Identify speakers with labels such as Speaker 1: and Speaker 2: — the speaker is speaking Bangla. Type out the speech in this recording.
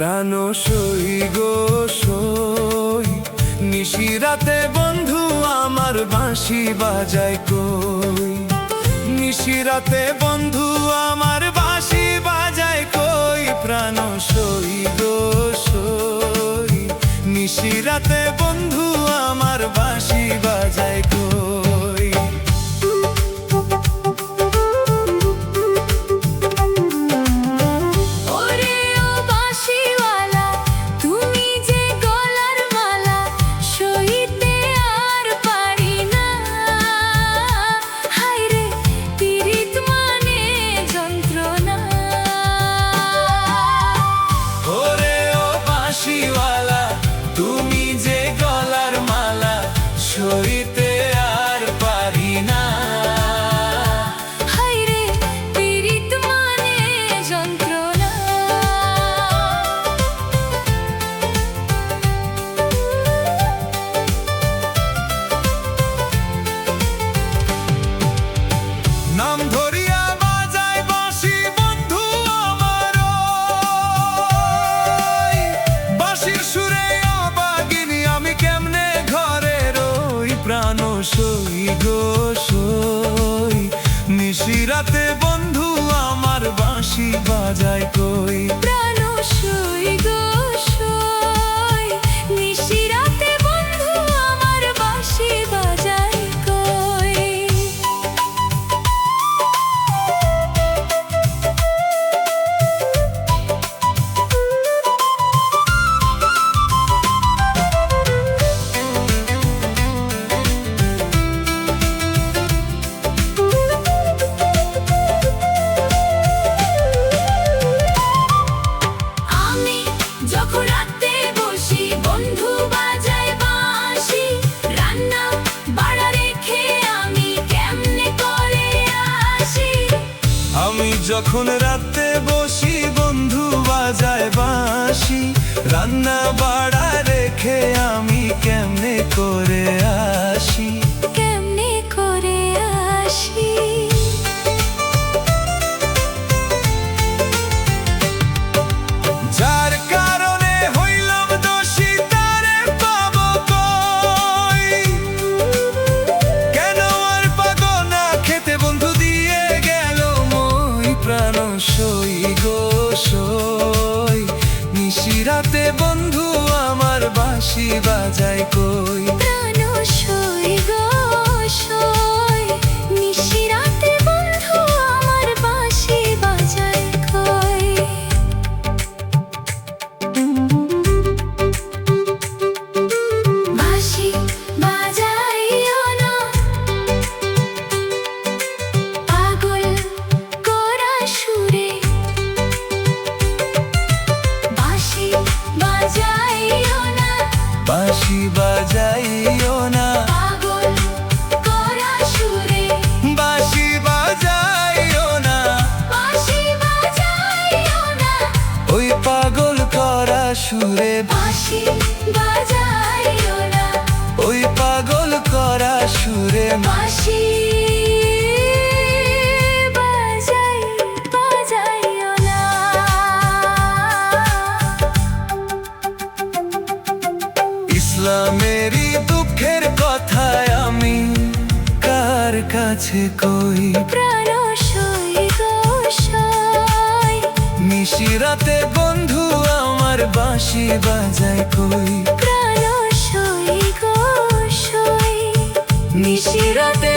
Speaker 1: প্রাণ সই গো সই, নিশিরাতে বন্ধু আমার বাঁশি বাজায় কই। নিশিরাতে বন্ধু আমার বাঁশি বাজায় কই। প্রাণ সই গো সই, নিশিরাতে বন্ধু আমার বাঁশি বাজায় কই। তুমি যে গলার মালা সইতে আর পারি না।
Speaker 2: হায়রে পীড়িত মানে যন্ত্রণা।
Speaker 1: নাম ধরিয়া বাজায় বাঁশি বন্ধু আমার, বাঁশির সুরে অবাগিনী আমি কেমনে ঘরে রই। প্রাণ সই গো সই, নিশিরাতে বন্ধু আমার বাঁশি বাজায় কই।
Speaker 2: প্রাণ সই গো সই, নিশিরাতে বন্ধু আমার বাঁশি বাজায় কই। যখন রাতে বসি বন্ধু বাজায় বাঁশি, রান্না বাড়া রেখে আমি কেমনে করে আসি।
Speaker 1: আমি যখন রাতে বসি বন্ধু বাজায় বাঁশি, রান্না বাড়া রেখে আমি কেমনে করে আসি।
Speaker 2: কেমনে করে আসি।
Speaker 1: যার কারণে হইলাম দোষী তারে পাবো কই। কেন আর পাগো না খেতে বন্ধু দিয়ে গেল মই। প্রাণ সই গো সই, নিশিরাতে বন্ধু আমার বাঁশি বাজায় কই।
Speaker 2: প্রাণ সই গো সই, নিশিরাতে বন্ধু আমার বাঁশি বাজায় কই। বাঁশি বাজাইও না পাগল করা সুরে। বাঁশি বাজাইও না,
Speaker 1: বাঁশি বাজাইও না
Speaker 2: পাগল করা সুরে।
Speaker 1: বাঁশি বাজাইও না,
Speaker 2: বাঁশি বাজাইও না,
Speaker 1: ওই পাগল করা সুরে।
Speaker 2: বাঁশি বাজাইও না,
Speaker 1: ওই পাগল করা সুরে।
Speaker 2: বাঁশি বাজাইও না।
Speaker 1: ইসলামেরই দুঃখের কথায় আমি কার কাছে কই।
Speaker 2: প্রাণ সই গো সই,
Speaker 1: নিশিরাতে বন্ধু আমার বাঁশি বাজায় কই।
Speaker 2: প্রাণ সই গো সই,
Speaker 1: নিশিরাতে